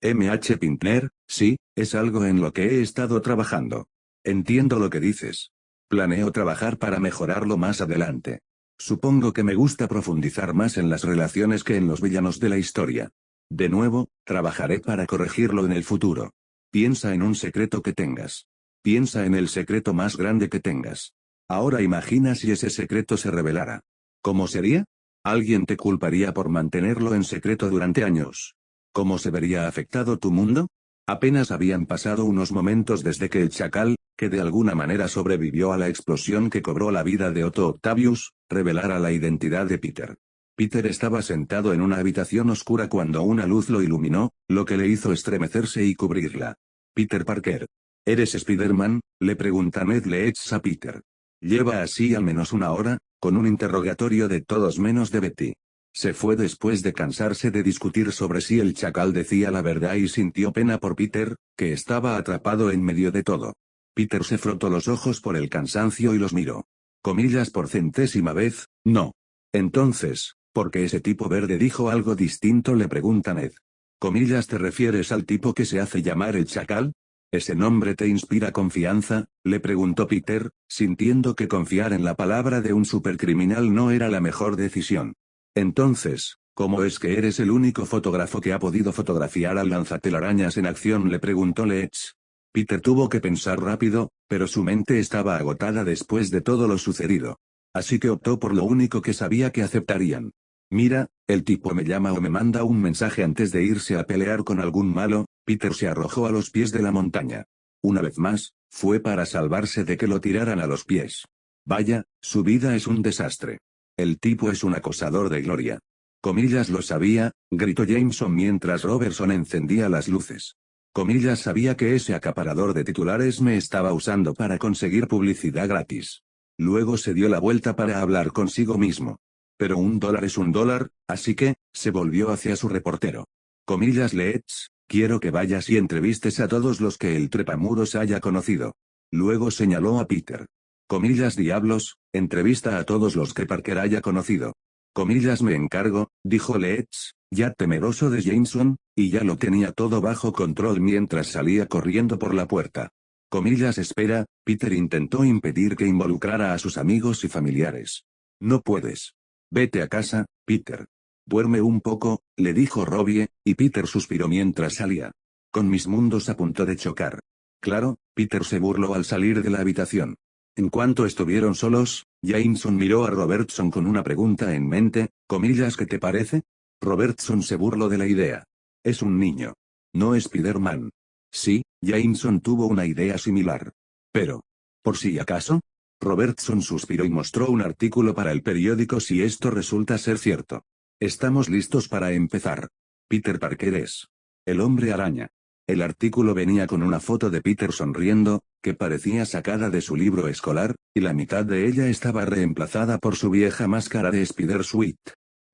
Pintner, sí, es algo en lo que he estado trabajando. Entiendo lo que dices. Planeo trabajar para mejorarlo más adelante. Supongo que me gusta profundizar más en las relaciones que en los villanos de la historia. De nuevo, trabajaré para corregirlo en el futuro. Piensa en un secreto que tengas. Piensa en el secreto más grande que tengas. Ahora imagina si ese secreto se revelara. ¿Cómo sería? Alguien te culparía por mantenerlo en secreto durante años. ¿Cómo se vería afectado tu mundo? Apenas habían pasado unos momentos desde que el chacal, que de alguna manera sobrevivió a la explosión que cobró la vida de Otto Octavius, revelara la identidad de Peter. Peter estaba sentado en una habitación oscura cuando una luz lo iluminó, lo que le hizo estremecerse y cubrirla. Peter Parker. ¿Eres Spider-Man?, le pregunta Ned Leeds a Peter. Lleva así al menos una hora, con un interrogatorio de todos menos de Betty. Se fue después de cansarse de discutir sobre si el chacal decía la verdad y sintió pena por Peter, que estaba atrapado en medio de todo. Peter se frotó los ojos por el cansancio y los miró. Comillas por centésima vez, no. Entonces, ¿por qué ese tipo verde dijo algo distinto?, le pregunta Ned. Comillas, ¿te refieres al tipo que se hace llamar el chacal? ¿Ese nombre te inspira confianza?, le preguntó Peter, sintiendo que confiar en la palabra de un supercriminal no era la mejor decisión. Entonces, ¿cómo es que eres el único fotógrafo que ha podido fotografiar al lanzatelarañas en acción?, le preguntó Leeds. Peter tuvo que pensar rápido, pero su mente estaba agotada después de todo lo sucedido. Así que optó por lo único que sabía que aceptarían. Mira, el tipo me llama o me manda un mensaje antes de irse a pelear con algún malo. Peter se arrojó a los pies de la montaña. Una vez más, fue para salvarse de que lo tiraran a los pies. Vaya, su vida es un desastre. El tipo es un acosador de gloria. Comillas, lo sabía, gritó Jameson mientras Robertson encendía las luces. Comillas, sabía que ese acaparador de titulares me estaba usando para conseguir publicidad gratis. Luego se dio la vuelta para hablar consigo mismo. Pero $1 es $1, así que, se volvió hacia su reportero. Comillas, Leeds, quiero que vayas y entrevistes a todos los que el trepamuros haya conocido. Luego señaló a Peter. Comillas, diablos, entrevista a todos los que Parker haya conocido. Comillas, me encargo, dijo Leeds, ya temeroso de Jameson, y ya lo tenía todo bajo control mientras salía corriendo por la puerta. Comillas, espera, Peter intentó impedir que involucrara a sus amigos y familiares. No puedes. Vete a casa, Peter. Duerme un poco, le dijo Robbie, y Peter suspiró mientras salía. Con mis mundos a punto de chocar. Claro, Peter se burló al salir de la habitación. En cuanto estuvieron solos, Jameson miró a Robertson con una pregunta en mente, comillas, ¿qué te parece? Robertson se burló de la idea. Es un niño. No es Spider-Man. Sí, Jameson tuvo una idea similar. Pero, ¿por si acaso? Robertson suspiró y mostró un artículo para el periódico si esto resulta ser cierto. Estamos listos para empezar. Peter Parker es el hombre araña. El artículo venía con una foto de Peter sonriendo, que parecía sacada de su libro escolar, y la mitad de ella estaba reemplazada por su vieja máscara de Spider-Suit.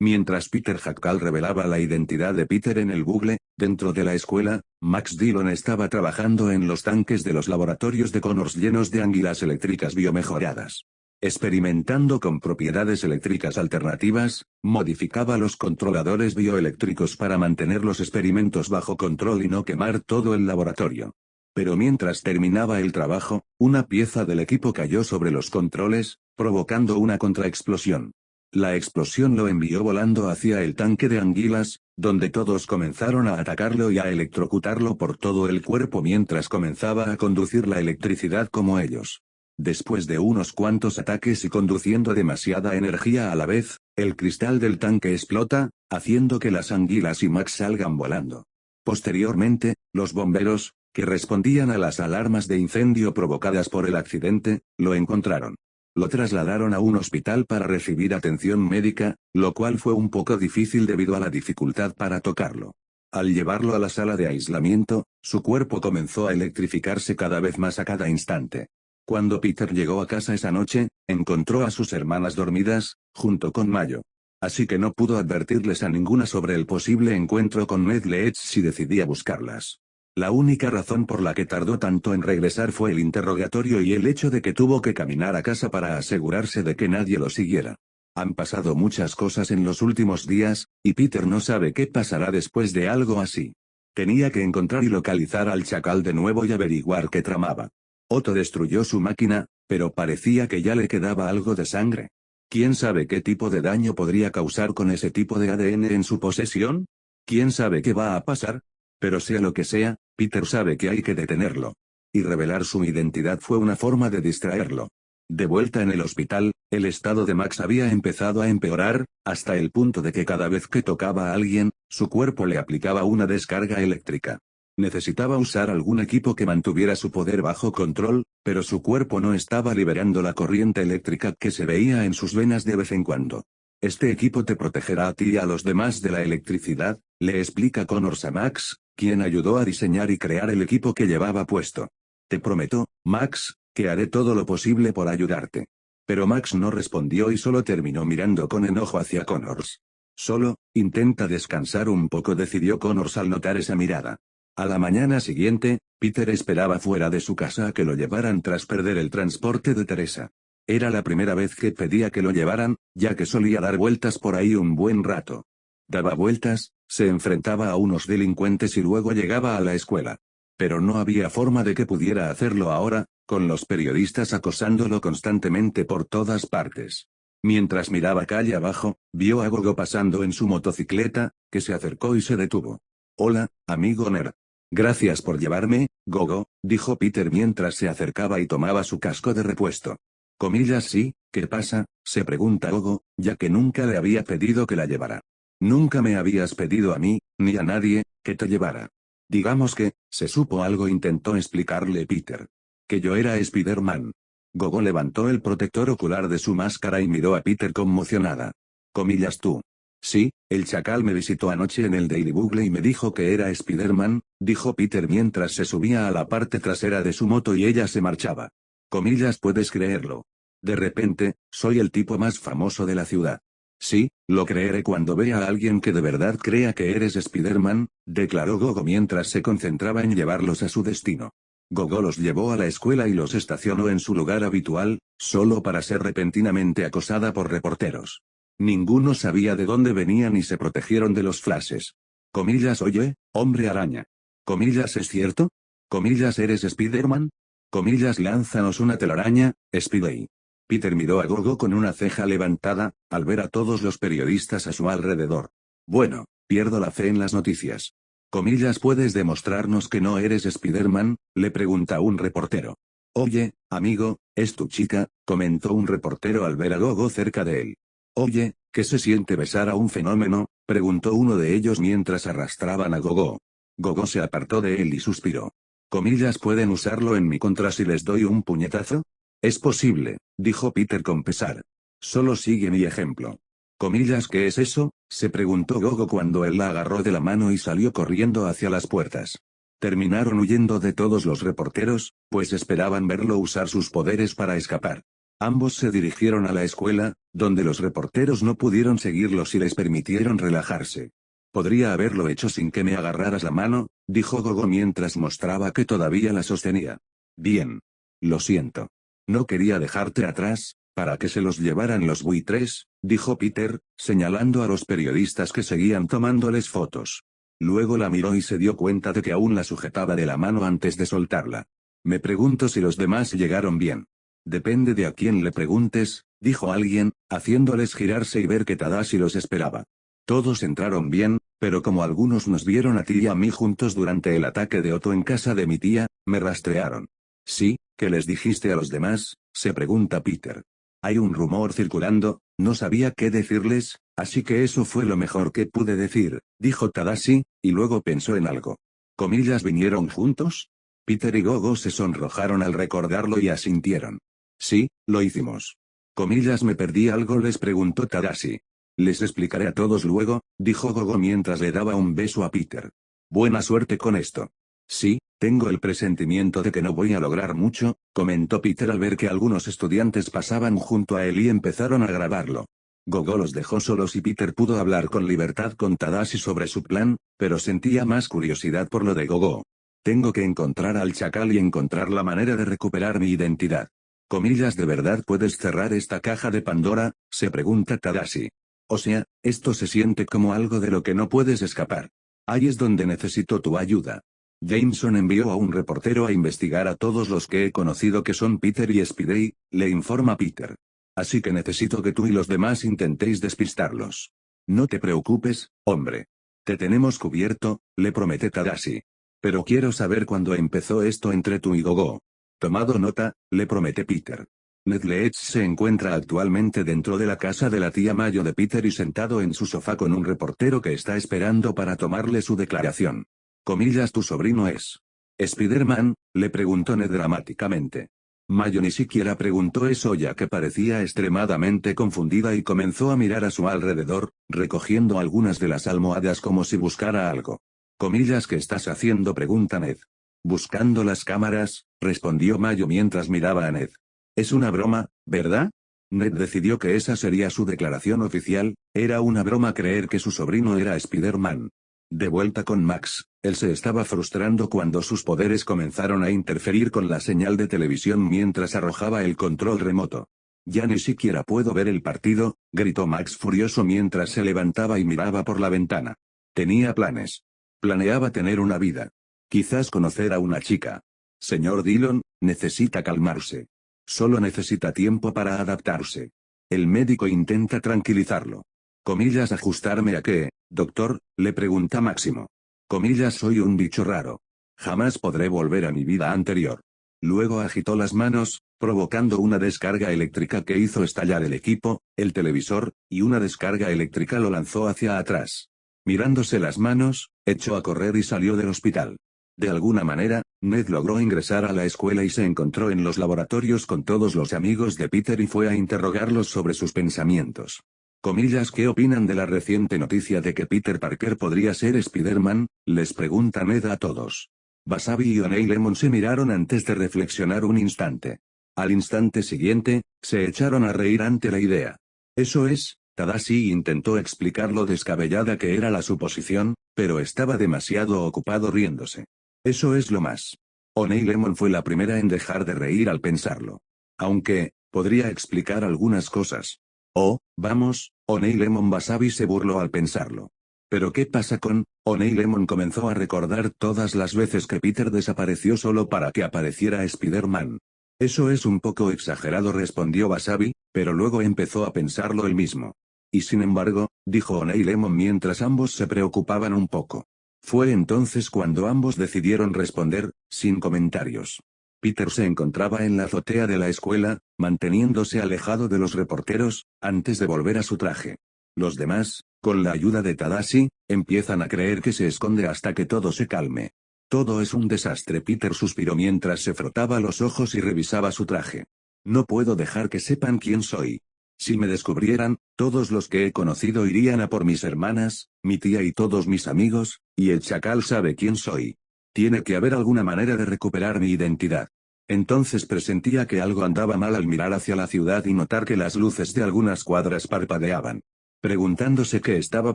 Mientras Peter Jackal revelaba la identidad de Peter en el Google, dentro de la escuela, Max Dillon estaba trabajando en los tanques de los laboratorios de Connors llenos de anguilas eléctricas biomejoradas. Experimentando con propiedades eléctricas alternativas, modificaba los controladores bioeléctricos para mantener los experimentos bajo control y no quemar todo el laboratorio. Pero mientras terminaba el trabajo, una pieza del equipo cayó sobre los controles, provocando una contraexplosión. La explosión lo envió volando hacia el tanque de anguilas, donde todos comenzaron a atacarlo y a electrocutarlo por todo el cuerpo mientras comenzaba a conducir la electricidad como ellos. Después de unos cuantos ataques y conduciendo demasiada energía a la vez, el cristal del tanque explota, haciendo que las anguilas y Max salgan volando. Posteriormente, los bomberos, que respondían a las alarmas de incendio provocadas por el accidente, lo encontraron. Lo trasladaron a un hospital para recibir atención médica, lo cual fue un poco difícil debido a la dificultad para tocarlo. Al llevarlo a la sala de aislamiento, su cuerpo comenzó a electrificarse cada vez más a cada instante. Cuando Peter llegó a casa esa noche, encontró a sus hermanas dormidas, junto con Mayo. Así que no pudo advertirles a ninguna sobre el posible encuentro con Ned Leeds si decidía buscarlas. La única razón por la que tardó tanto en regresar fue el interrogatorio y el hecho de que tuvo que caminar a casa para asegurarse de que nadie lo siguiera. Han pasado muchas cosas en los últimos días, y Peter no sabe qué pasará después de algo así. Tenía que encontrar y localizar al chacal de nuevo y averiguar qué tramaba. Otto destruyó su máquina, pero parecía que ya le quedaba algo de sangre. ¿Quién sabe qué tipo de daño podría causar con ese tipo de ADN en su posesión? ¿Quién sabe qué va a pasar? Pero sea lo que sea, Peter sabe que hay que detenerlo. Y revelar su identidad fue una forma de distraerlo. De vuelta en el hospital, el estado de Max había empezado a empeorar, hasta el punto de que cada vez que tocaba a alguien, su cuerpo le aplicaba una descarga eléctrica. Necesitaba usar algún equipo que mantuviera su poder bajo control, pero su cuerpo no estaba liberando la corriente eléctrica que se veía en sus venas de vez en cuando. Este equipo te protegerá a ti y a los demás de la electricidad, le explica Connors a Max, quien ayudó a diseñar y crear el equipo que llevaba puesto. Te prometo, Max, que haré todo lo posible por ayudarte. Pero Max no respondió y solo terminó mirando con enojo hacia Connors. Solo, intenta descansar un poco, decidió Connors al notar esa mirada. A la mañana siguiente, Peter esperaba fuera de su casa a que lo llevaran tras perder el transporte de Teresa. Era la primera vez que pedía que lo llevaran, ya que solía dar vueltas por ahí un buen rato. Daba vueltas, se enfrentaba a unos delincuentes y luego llegaba a la escuela. Pero no había forma de que pudiera hacerlo ahora, con los periodistas acosándolo constantemente por todas partes. Mientras miraba calle abajo, vio a Gogo pasando en su motocicleta, que se acercó y se detuvo. Hola, amigo nerd. Gracias por llevarme, Gogo, dijo Peter mientras se acercaba y tomaba su casco de repuesto. Comillas sí, ¿qué pasa?, se pregunta Gogo, ya que nunca le había pedido que la llevara. Nunca me habías pedido a mí, ni a nadie, que te llevara. Digamos que, se supo algo, intentó explicarle Peter. Que yo era Spider-Man. Gogo levantó el protector ocular de su máscara y miró a Peter conmocionada. Comillas tú. Sí, el chacal me visitó anoche en el Daily Bugle y me dijo que era Spider-Man, dijo Peter mientras se subía a la parte trasera de su moto y ella se marchaba. Comillas, puedes creerlo. De repente, soy el tipo más famoso de la ciudad. Sí, lo creeré cuando vea a alguien que de verdad crea que eres Spider-Man, declaró Gogo mientras se concentraba en llevarlos a su destino. Gogo los llevó a la escuela y los estacionó en su lugar habitual, solo para ser repentinamente acosada por reporteros. Ninguno sabía de dónde venían y se protegieron de los flashes. Comillas, oye, hombre araña. Comillas, ¿es cierto? Comillas, ¿eres Spider-Man? Comillas, lánzanos una telaraña, Spidey. Peter miró a Gogo con una ceja levantada, al ver a todos los periodistas a su alrededor. Bueno, pierdo la fe en las noticias. Comillas, ¿puedes demostrarnos que no eres Spider-Man?, le pregunta un reportero. Oye, amigo, ¿es tu chica?, comentó un reportero al ver a Gogo cerca de él. Oye, ¿qué se siente besar a un fenómeno?, preguntó uno de ellos mientras arrastraban a Gogo. Gogo se apartó de él y suspiró. Comillas, ¿pueden usarlo en mi contra si les doy un puñetazo? Es posible, dijo Peter con pesar. Solo sigue mi ejemplo. Comillas, ¿qué es eso?, se preguntó Gogo cuando él la agarró de la mano y salió corriendo hacia las puertas. Terminaron huyendo de todos los reporteros, pues esperaban verlo usar sus poderes para escapar. Ambos se dirigieron a la escuela, donde los reporteros no pudieron seguirlos y les permitieron relajarse. Podría haberlo hecho sin que me agarraras la mano, dijo Gogo mientras mostraba que todavía la sostenía. Bien. Lo siento. No quería dejarte atrás, para que se los llevaran los buitres, dijo Peter, señalando a los periodistas que seguían tomándoles fotos. Luego la miró y se dio cuenta de que aún la sujetaba de la mano antes de soltarla. Me pregunto si los demás llegaron bien. Depende de a quién le preguntes, dijo alguien, haciéndoles girarse y ver que Tadashi los esperaba. Todos entraron bien, pero como algunos nos vieron a ti y a mí juntos durante el ataque de Otto en casa de mi tía, me rastrearon. Sí, ¿qué les dijiste a los demás?, se pregunta Peter. Hay un rumor circulando, no sabía qué decirles, así que eso fue lo mejor que pude decir, dijo Tadashi, y luego pensó en algo. ¿Comillas vinieron juntos? Peter y Gogo se sonrojaron al recordarlo y asintieron. Sí, lo hicimos. Comillas, ¿me perdí algo?, les preguntó Tadashi. Les explicaré a todos luego, dijo Gogo mientras le daba un beso a Peter. Buena suerte con esto. Sí, tengo el presentimiento de que no voy a lograr mucho, comentó Peter al ver que algunos estudiantes pasaban junto a él y empezaron a grabarlo. Gogo los dejó solos y Peter pudo hablar con libertad con Tadashi sobre su plan, pero sentía más curiosidad por lo de Gogo. Tengo que encontrar al chacal y encontrar la manera de recuperar mi identidad. Comillas, ¿de verdad puedes cerrar esta caja de Pandora?, se pregunta Tadashi. O sea, esto se siente como algo de lo que no puedes escapar. Ahí es donde necesito tu ayuda. Jameson envió a un reportero a investigar a todos los que he conocido que son Peter y Spidey, le informa Peter. Así que necesito que tú y los demás intentéis despistarlos. No te preocupes, hombre. Te tenemos cubierto, le promete Tadashi. Pero quiero saber cuándo empezó esto entre tú y Gogo. Tomado nota, le promete Peter. Ned Leeds se encuentra actualmente dentro de la casa de la tía Mayo de Peter y sentado en su sofá con un reportero que está esperando para tomarle su declaración. Comillas, tu sobrino es Spider-Man, le preguntó Ned dramáticamente. Mayo ni siquiera preguntó eso ya que parecía extremadamente confundida y comenzó a mirar a su alrededor, recogiendo algunas de las almohadas como si buscara algo. Comillas, ¿qué estás haciendo?, pregunta Ned. Buscando las cámaras, respondió Mayo mientras miraba a Ned. Es una broma, ¿verdad? Ned decidió que esa sería su declaración oficial, era una broma creer que su sobrino era Spider-Man. De vuelta con Max, él se estaba frustrando cuando sus poderes comenzaron a interferir con la señal de televisión mientras arrojaba el control remoto. Ya ni siquiera puedo ver el partido, gritó Max furioso mientras se levantaba y miraba por la ventana. Tenía planes. Planeaba tener una vida. Quizás conocer a una chica. Señor Dillon, necesita calmarse. Solo necesita tiempo para adaptarse. El médico intenta tranquilizarlo. Comillas, ¿ajustarme a qué, doctor?, le pregunta Máximo. Comillas, soy un bicho raro. Jamás podré volver a mi vida anterior. Luego agitó las manos, provocando una descarga eléctrica que hizo estallar el equipo, el televisor, y una descarga eléctrica lo lanzó hacia atrás. Mirándose las manos, echó a correr y salió del hospital. De alguna manera, Ned logró ingresar a la escuela y se encontró en los laboratorios con todos los amigos de Peter y fue a interrogarlos sobre sus pensamientos. Comillas, ¿qué opinan de la reciente noticia de que Peter Parker podría ser Spider-Man?, les pregunta Ned a todos. Wasabi y O'Neill se miraron antes de reflexionar un instante. Al instante siguiente, se echaron a reír ante la idea. Eso es, Tadashi intentó explicar lo descabellada que era la suposición, pero estaba demasiado ocupado riéndose. Eso es lo más. O'Neill fue la primera en dejar de reír al pensarlo. Aunque, podría explicar algunas cosas. Oh, vamos, O'Neill Wasabi se burló al pensarlo. ¿Pero qué pasa con...? O'Neill comenzó a recordar todas las veces que Peter desapareció solo para que apareciera Spider-Man. Eso es un poco exagerado, respondió Wasabi, pero luego empezó a pensarlo él mismo. Y sin embargo, dijo O'Neill mientras ambos se preocupaban un poco. Fue entonces cuando ambos decidieron responder, sin comentarios. Peter se encontraba en la azotea de la escuela, manteniéndose alejado de los reporteros, antes de volver a su traje. Los demás, con la ayuda de Tadashi, empiezan a creer que se esconde hasta que todo se calme. Todo es un desastre, Peter suspiró mientras se frotaba los ojos y revisaba su traje. No puedo dejar que sepan quién soy. Si me descubrieran, todos los que he conocido irían a por mis hermanas, mi tía y todos mis amigos, y el chacal sabe quién soy. Tiene que haber alguna manera de recuperar mi identidad. Entonces presentía que algo andaba mal al mirar hacia la ciudad y notar que las luces de algunas cuadras parpadeaban. Preguntándose qué estaba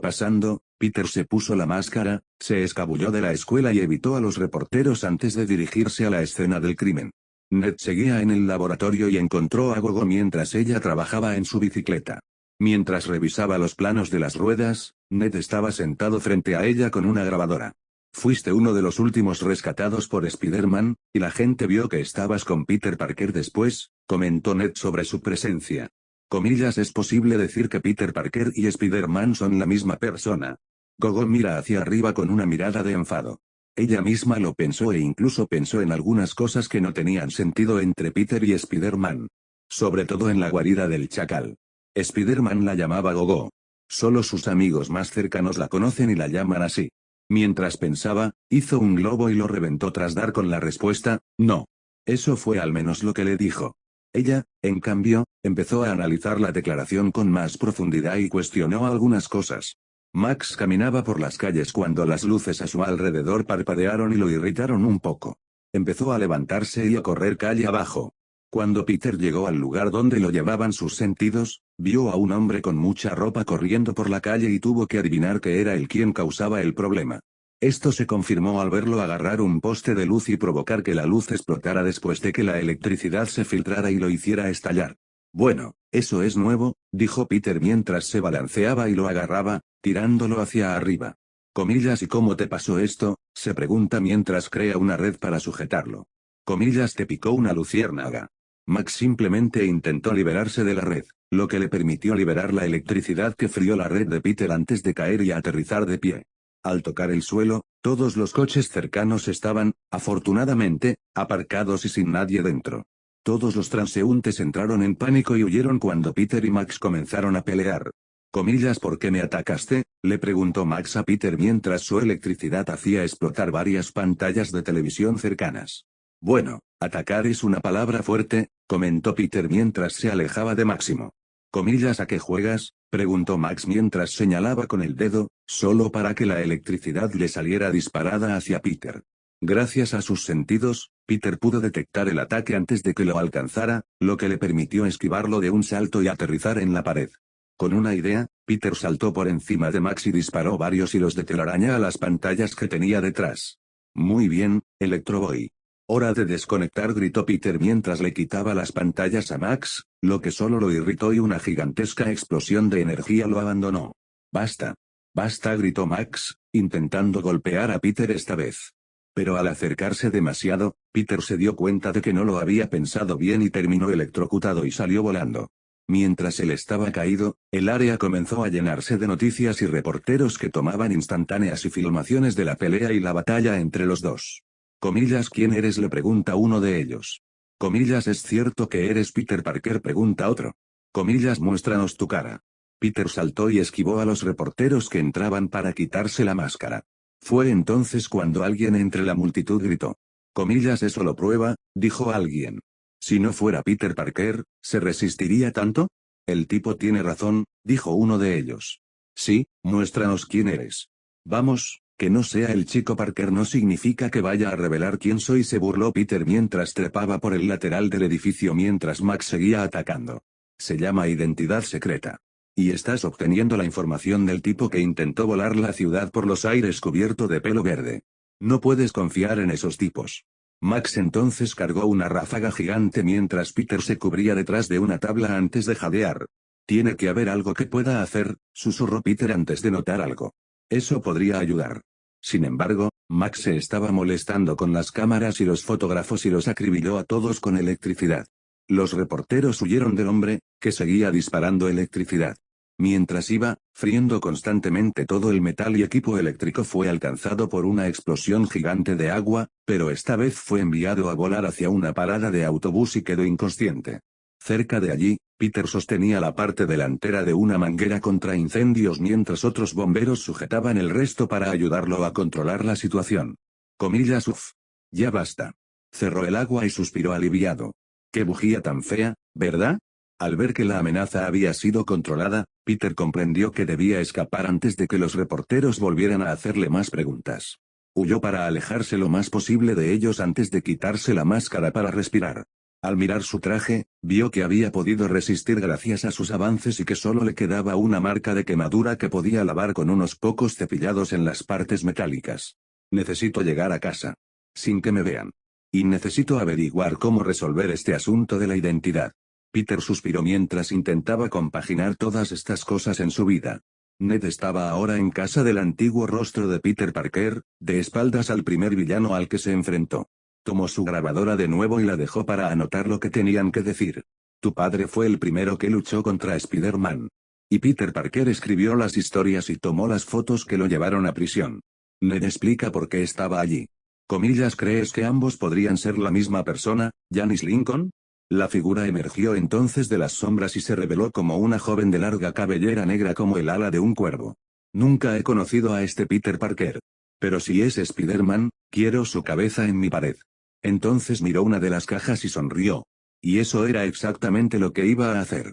pasando, Peter se puso la máscara, se escabulló de la escuela y evitó a los reporteros antes de dirigirse a la escena del crimen. Ned seguía en el laboratorio y encontró a Gogo mientras ella trabajaba en su bicicleta. Mientras revisaba los planos de las ruedas, Ned estaba sentado frente a ella con una grabadora. Fuiste uno de los últimos rescatados por Spider-Man, y la gente vio que estabas con Peter Parker después, comentó Ned sobre su presencia. Comillas, es posible decir que Peter Parker y Spider-Man son la misma persona. Gogo mira hacia arriba con una mirada de enfado. Ella misma lo pensó e incluso pensó en algunas cosas que no tenían sentido entre Peter y Spider-Man. Sobre todo en la guarida del chacal. Spider-Man la llamaba Gogo. Solo sus amigos más cercanos la conocen y la llaman así. Mientras pensaba, hizo un globo y lo reventó tras dar con la respuesta, no. Eso fue al menos lo que le dijo. Ella, en cambio, empezó a analizar la declaración con más profundidad y cuestionó algunas cosas. Max caminaba por las calles cuando las luces a su alrededor parpadearon y lo irritaron un poco. Empezó a levantarse y a correr calle abajo. Cuando Peter llegó al lugar donde lo llevaban sus sentidos, vio a un hombre con mucha ropa corriendo por la calle y tuvo que adivinar que era él quien causaba el problema. Esto se confirmó al verlo agarrar un poste de luz y provocar que la luz explotara después de que la electricidad se filtrara y lo hiciera estallar. Bueno, eso es nuevo, dijo Peter mientras se balanceaba y lo agarraba, tirándolo hacia arriba. Comillas, ¿y cómo te pasó esto?, se pregunta mientras crea una red para sujetarlo. Comillas, te picó una luciérnaga. Max simplemente intentó liberarse de la red, lo que le permitió liberar la electricidad que frió la red de Peter antes de caer y aterrizar de pie. Al tocar el suelo, todos los coches cercanos estaban, afortunadamente, aparcados y sin nadie dentro. Todos los transeúntes entraron en pánico y huyeron cuando Peter y Max comenzaron a pelear. Comillas, ¿por qué me atacaste?, le preguntó Max a Peter mientras su electricidad hacía explotar varias pantallas de televisión cercanas. Bueno, atacar es una palabra fuerte, comentó Peter mientras se alejaba de Máximo. Comillas, ¿a qué juegas?, preguntó Max mientras señalaba con el dedo, solo para que la electricidad le saliera disparada hacia Peter. Gracias a sus sentidos, Peter pudo detectar el ataque antes de que lo alcanzara, lo que le permitió esquivarlo de un salto y aterrizar en la pared. Con una idea, Peter saltó por encima de Max y disparó varios hilos de telaraña a las pantallas que tenía detrás. Muy bien, Electro Boy. Hora de desconectar, gritó Peter mientras le quitaba las pantallas a Max, lo que solo lo irritó y una gigantesca explosión de energía lo abandonó. Basta. Basta, gritó Max, intentando golpear a Peter esta vez. Pero al acercarse demasiado, Peter se dio cuenta de que no lo había pensado bien y terminó electrocutado y salió volando. Mientras él estaba caído, el área comenzó a llenarse de noticias y reporteros que tomaban instantáneas y filmaciones de la pelea y la batalla entre los dos. Comillas, ¿quién eres?, le pregunta uno de ellos. Comillas, ¿es cierto que eres Peter Parker?, pregunta otro. Comillas, muéstranos tu cara. Peter saltó y esquivó a los reporteros que entraban para quitarse la máscara. Fue entonces cuando alguien entre la multitud gritó. Comillas, eso lo prueba, dijo alguien. Si no fuera Peter Parker, ¿se resistiría tanto? El tipo tiene razón, dijo uno de ellos. Sí, muéstranos quién eres. Vamos, que no sea el chico Parker no significa que vaya a revelar quién soy, se burló Peter mientras trepaba por el lateral del edificio mientras Max seguía atacando. Se llama identidad secreta. Y estás obteniendo la información del tipo que intentó volar la ciudad por los aires cubierto de pelo verde. No puedes confiar en esos tipos. Max entonces cargó una ráfaga gigante mientras Peter se cubría detrás de una tabla antes de jadear. Tiene que haber algo que pueda hacer, susurró Peter antes de notar algo. Eso podría ayudar. Sin embargo, Max se estaba molestando con las cámaras y los fotógrafos y los acribilló a todos con electricidad. Los reporteros huyeron del hombre, que seguía disparando electricidad. Mientras iba, friendo constantemente todo el metal y equipo eléctrico, fue alcanzado por una explosión gigante de agua, pero esta vez fue enviado a volar hacia una parada de autobús y quedó inconsciente. Cerca de allí, Peter sostenía la parte delantera de una manguera contra incendios mientras otros bomberos sujetaban el resto para ayudarlo a controlar la situación. Comillas, uff. Ya basta. Cerró el agua y suspiró aliviado. Qué bujía tan fea, ¿verdad? Al ver que la amenaza había sido controlada, Peter comprendió que debía escapar antes de que los reporteros volvieran a hacerle más preguntas. Huyó para alejarse lo más posible de ellos antes de quitarse la máscara para respirar. Al mirar su traje, vio que había podido resistir gracias a sus avances y que solo le quedaba una marca de quemadura que podía lavar con unos pocos cepillados en las partes metálicas. Necesito llegar a casa. Sin que me vean. Y necesito averiguar cómo resolver este asunto de la identidad. Peter suspiró mientras intentaba compaginar todas estas cosas en su vida. Ned estaba ahora en casa del antiguo rostro de Peter Parker, de espaldas al primer villano al que se enfrentó. Tomó su grabadora de nuevo y la dejó para anotar lo que tenían que decir. Tu padre fue el primero que luchó contra Spider-Man. Y Peter Parker escribió las historias y tomó las fotos que lo llevaron a prisión. Ned explica por qué estaba allí. Comillas, ¿crees que ambos podrían ser la misma persona, Janice Lincoln? La figura emergió entonces de las sombras y se reveló como una joven de larga cabellera negra como el ala de un cuervo. Nunca he conocido a este Peter Parker. Pero si es Spider-Man, quiero su cabeza en mi pared. Entonces miró una de las cajas y sonrió. Y eso era exactamente lo que iba a hacer.